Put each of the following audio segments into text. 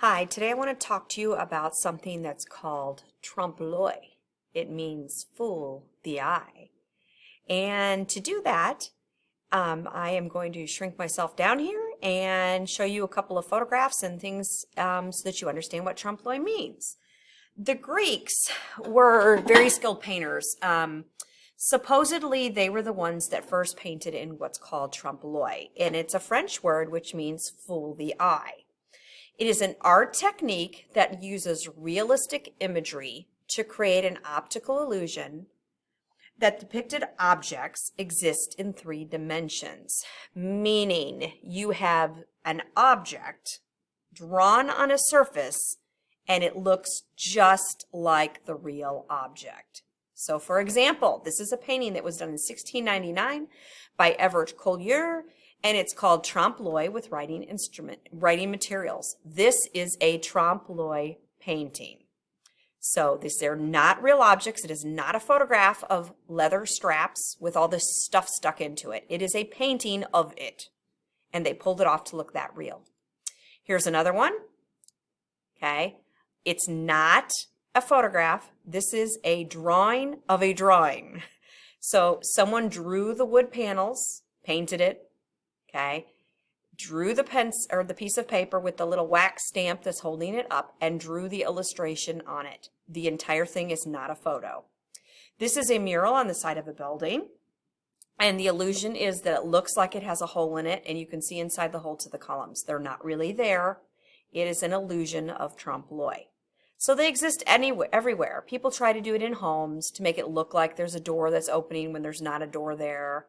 Hi, today I want to talk to you about something that's called trompe l'oeil. It means fool the eye. And to do that, I am going to shrink myself down here and show you a couple of photographs and things so that you understand what trompe l'oeil means. The Greeks were very skilled painters. Supposedly, they were the ones that first painted in what's called trompe l'oeil, and it's a French word which means fool the eye. It is an art technique that uses realistic imagery to create an optical illusion that depicted objects exist in 3 dimensions, meaning you have an object drawn on a surface and it looks just like the real object. So for example, this is a painting that was done in 1699 by Everett Collier, and it's called trompe l'oeil with writing materials. This is a trompe l'oeil painting. So they're not real objects. It is not a photograph of leather straps with all this stuff stuck into it. It is a painting of it, and they pulled it off to look that real. Here's another one. Okay, it's not a photograph. This is a drawing of a drawing. So someone drew the wood panels, painted it. Okay, drew the piece of paper with the little wax stamp that's holding it up and drew the illustration on it. The entire thing is not a photo. This is a mural on the side of a building, and the illusion is that it looks like it has a hole in it, and you can see inside the hole to the columns. They're not really there. It is an illusion of trompe l'oeil. So they exist everywhere. People try to do it in homes to make it look like there's a door that's opening when there's not a door there,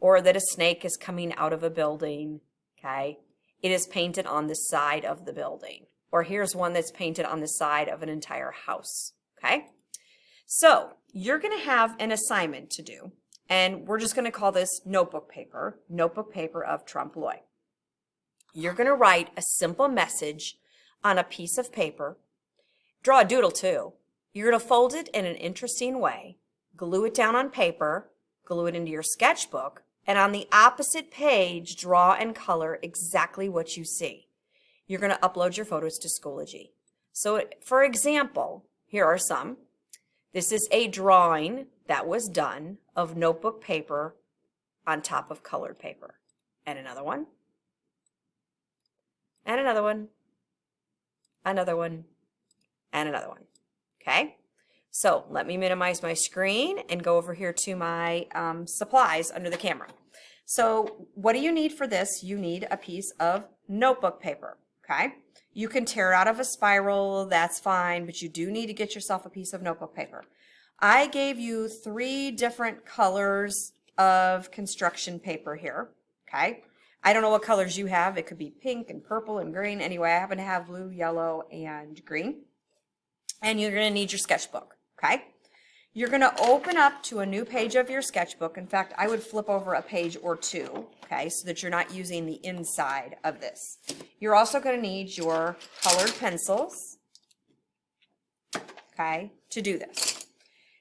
or that a snake is coming out of a building, okay? It is painted on the side of the building. Or here's one that's painted on the side of an entire house, okay? So you're gonna have an assignment to do, and we're just gonna call this notebook paper of trompe l'oeil. You're gonna write a simple message on a piece of paper, draw a doodle too. You're gonna fold it in an interesting way, glue it down on paper, glue it into your sketchbook, and on the opposite page, draw and color exactly what you see. You're going to upload your photos to Schoology. So, for example, here are some. This is a drawing that was done of notebook paper on top of colored paper. And another one. And another one. Another one. And another one. Okay? So let me minimize my screen and go over here to my supplies under the camera. So what do you need for this? You need a piece of notebook paper, okay? You can tear it out of a spiral, that's fine, but you do need to get yourself a piece of notebook paper. I gave you 3 different colors of construction paper here, okay? I don't know what colors you have. It could be pink and purple and green. Anyway, I happen to have blue, yellow, and green. And you're going to need your sketchbook. Okay, you're going to open up to a new page of your sketchbook. In fact, I would flip over a page or 2, okay, so that you're not using the inside of this. You're also going to need your colored pencils, okay, to do this.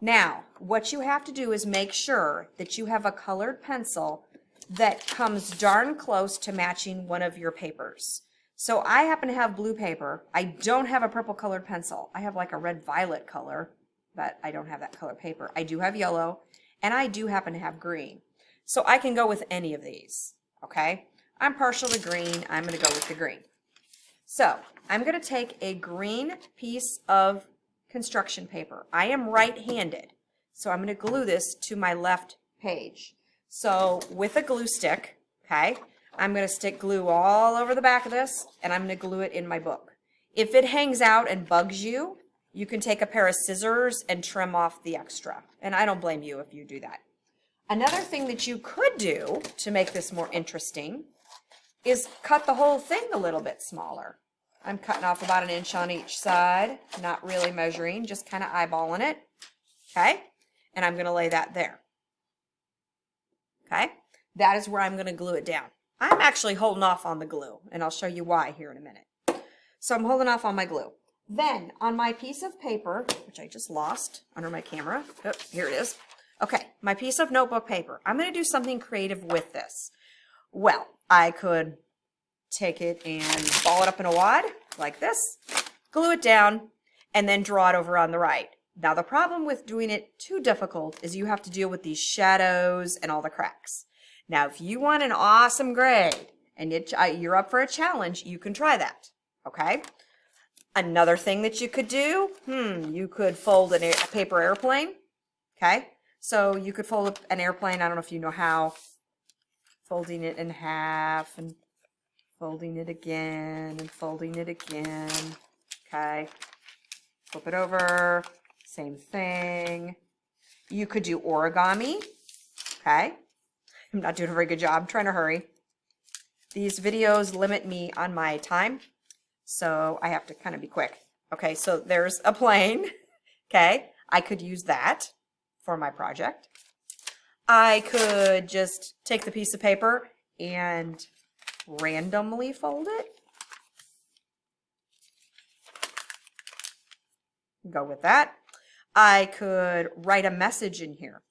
Now, what you have to do is make sure that you have a colored pencil that comes darn close to matching one of your papers. So I happen to have blue paper. I don't have a purple colored pencil. I have like a red-violet color, but I don't have that color paper. I do have yellow, and I do happen to have green. So I can go with any of these, okay? I'm partial to green. I'm going to go with the green. So I'm going to take a green piece of construction paper. I am right-handed, so I'm going to glue this to my left page. So with a glue stick, okay, I'm going to stick glue all over the back of this, and I'm going to glue it in my book. If it hangs out and bugs you, you can take a pair of scissors and trim off the extra. And I don't blame you if you do that. Another thing that you could do to make this more interesting is cut the whole thing a little bit smaller. I'm cutting off about 1 inch on each side, not really measuring, just kind of eyeballing it. Okay? And I'm going to lay that there. Okay? That is where I'm going to glue it down. I'm actually holding off on the glue, and I'll show you why here in a minute. So I'm holding off on my glue. Then, on my piece of paper, which I just lost under my camera, oh, here it is. Okay, my piece of notebook paper. I'm going to do something creative with this. Well, I could take it and ball it up in a wad. like this, glue it down, and then draw it over on the right. Now the problem with doing it too difficult is you have to deal with these shadows and all the cracks. Now if you want an awesome grade and you're up for a challenge, you can try that, okay? Another thing that you could do, you could fold a paper airplane, okay? So you could fold an airplane, I don't know if you know how, folding it in half and folding it again and folding it again, okay? Flip it over, same thing. You could do origami, okay? I'm not doing a very good job, I'm trying to hurry. These videos limit me on my time, so I have to kind of be quick. Okay, so there's a plane, okay? I could use that for my project. I could just take the piece of paper and randomly fold it. Go with that. I could write a message in here.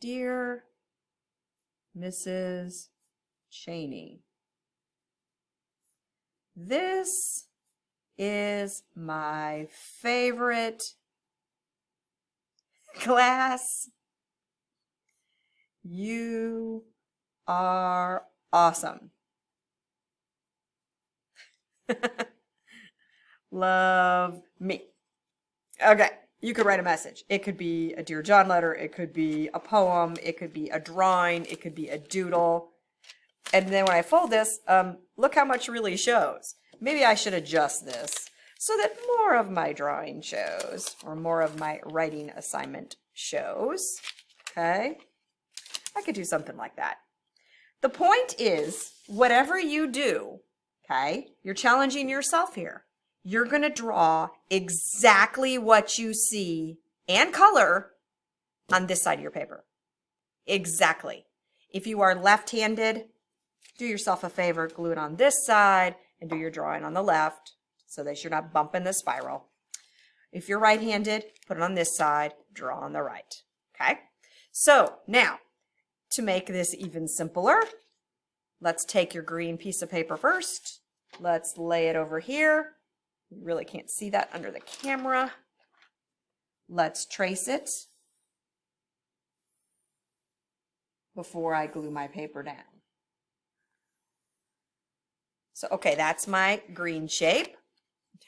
Dear Mrs. Cheney, this is my favorite class. You are awesome. Love me. Okay, you could write a message. It could be a Dear John letter. It could be a poem. It could be a drawing. It could be a doodle. And then when I fold this, look how much really shows. Maybe I should adjust this so that more of my drawing shows, or more of my writing assignment shows. Okay, I could do something like that. The point is, whatever you do, okay, you're challenging yourself here. You're going to draw exactly what you see and color on this side of your paper. Exactly. If you are left-handed, do yourself a favor, glue it on this side and do your drawing on the left so that you're not bumping the spiral. If you're right-handed, put it on this side, draw on the right. Okay? So now, to make this even simpler, let's take your green piece of paper first. Let's lay it over here. You really can't see that under the camera. Let's trace it before I glue my paper down. So, okay, that's my green shape.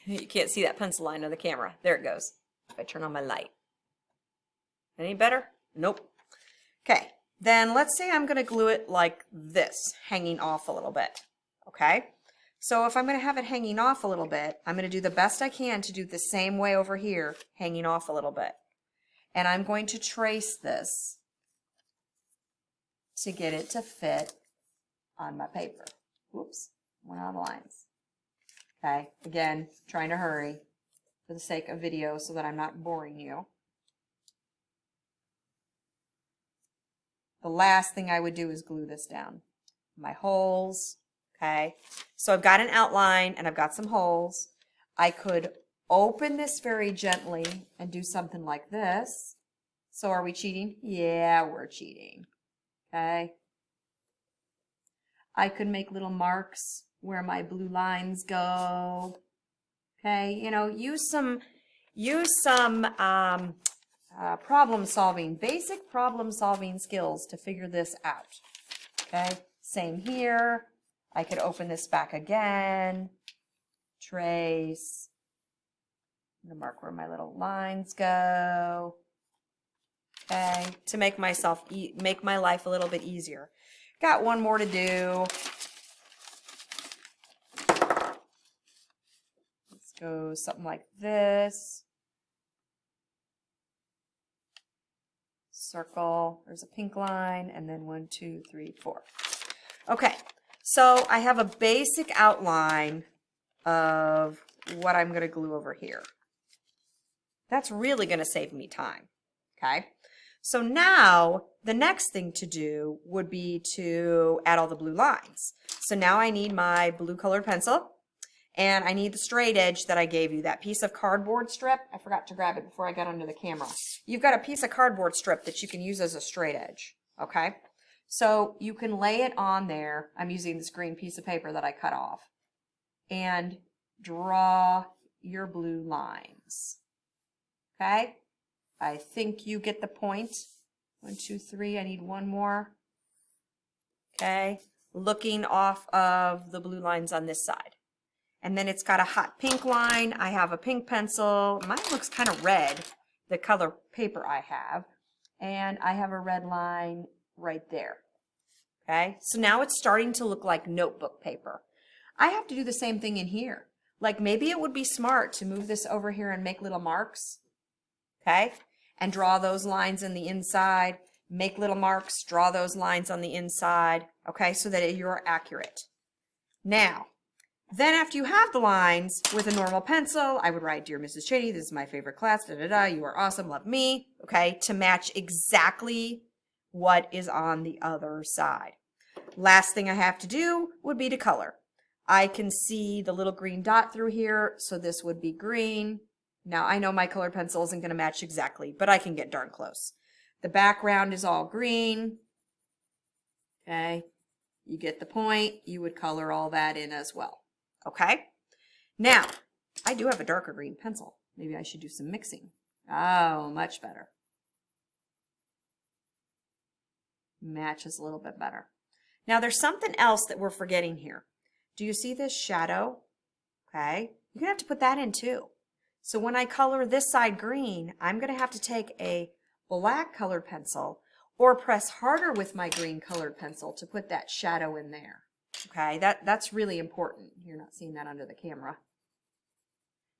You can't see that pencil line on the camera. There it goes. If I turn on my light. Any better? Nope. Okay, then let's say I'm going to glue it like this, hanging off a little bit. Okay? So if I'm going to have it hanging off a little bit, I'm going to do the best I can to do the same way over here, hanging off a little bit. And I'm going to trace this to get it to fit on my paper. Whoops, went out of the lines. Okay, again, trying to hurry for the sake of video so that I'm not boring you. The last thing I would do is glue this down. My holes. Okay, so I've got an outline and I've got some holes. I could open this very gently and do something like this. So are we cheating? Yeah, we're cheating. Okay. I could make little marks where my blue lines go. Okay, you know, use some problem solving, basic problem solving skills to figure this out. Okay, same here. I could open this back again, trace, I'm gonna mark where my little lines go, okay, to make my life a little bit easier. Got one more to do. Let's go something like this. Circle, there's a pink line, and then 1, 2, 3, 4. Okay. So I have a basic outline of what I'm going to glue over here. That's really going to save me time, okay? So now the next thing to do would be to add all the blue lines. So now I need my blue colored pencil and I need the straight edge that I gave you, that piece of cardboard strip. I forgot to grab it before I got under the camera. You've got a piece of cardboard strip that you can use as a straight edge, okay? So you can lay it on there. I'm using this green piece of paper that I cut off. And draw your blue lines. Okay? I think you get the point. 1, 2, 3. I need one more. Okay? Looking off of the blue lines on this side. And then it's got a hot pink line. I have a pink pencil. Mine looks kind of red, the color paper I have. And I have a red line right there. Okay? So now it's starting to look like notebook paper. I have to do the same thing in here. Like maybe it would be smart to move this over here and make little marks. Okay? And draw those lines in the inside. Make little marks, draw those lines on the inside. Okay? So that you're accurate. Now, then after you have the lines with a normal pencil, I would write, Dear Mrs. Cheney, this is my favorite class, da da da, you are awesome, love me. Okay? To match exactly what is on the other side. Last thing I have to do would be to color. I can see the little green dot through here, so this would be green. Now, I know my colored pencil isn't going to match exactly, but I can get darn close. The background is all green. Okay, you get the point. You would color all that in as well. Okay, now, I do have a darker green pencil. Maybe I should do some mixing. Oh, much better. Matches a little bit better. Now, there's something else that we're forgetting here. Do you see this shadow? Okay, you're going to have to put that in too. So when I color this side green, I'm going to have to take a black colored pencil or press harder with my green colored pencil to put that shadow in there. Okay, that's really important. You're not seeing that under the camera.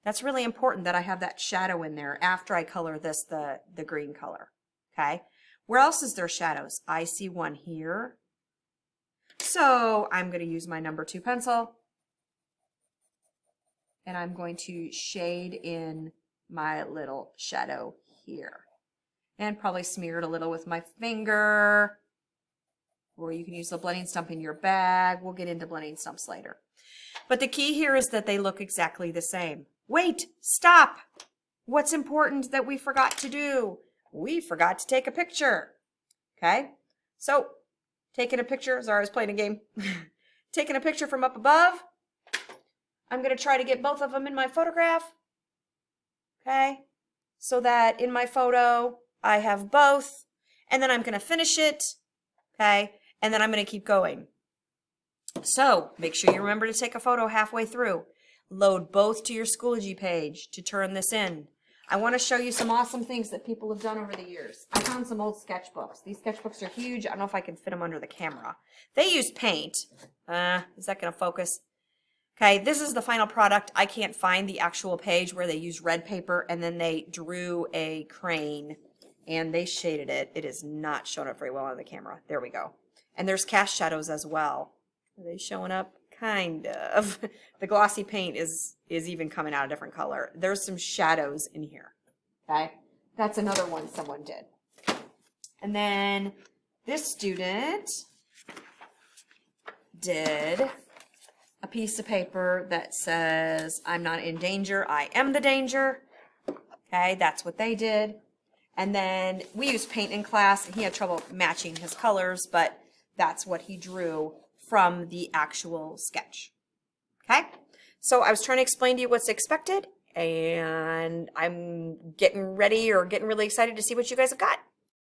That's really important that I have that shadow in there after I color this the green color. Okay, where else is there shadows? I see one here. So I'm going to use my number 2 pencil and I'm going to shade in my little shadow here and probably smear it a little with my finger, or you can use the blending stump in your bag. We'll get into blending stumps later. But the key here is that they look exactly the same. Wait, stop. What's important that we forgot to do? We forgot to take a picture. Okay, so taking a picture, sorry, I was playing a game. Taking a picture from up above. I'm going to try to get both of them in my photograph. Okay, so that in my photo, I have both. And then I'm going to finish it. Okay, and then I'm going to keep going. So make sure you remember to take a photo halfway through. Load both to your Schoology page to turn this in. I want to show you some awesome things that people have done over the years. I found some old sketchbooks. These sketchbooks are huge. I don't know if I can fit them under the camera. They use paint. Is that going to focus? Okay, this is the final product. I can't find the actual page where they use red paper and then they drew a crane and they shaded it. It is not showing up very well on the camera. There we go. And there's cast shadows as well. Are they showing up? Kind of. The glossy paint is even coming out a different color. There's some shadows in here. Okay, that's another one someone did. And then this student did a piece of paper that says, I'm not in danger, I am the danger. Okay, that's what they did. And then we used paint in class, and he had trouble matching his colors, but that's what he drew from the actual sketch. Okay, so I was trying to explain to you what's expected, and I'm getting ready or getting really excited to see what you guys have got.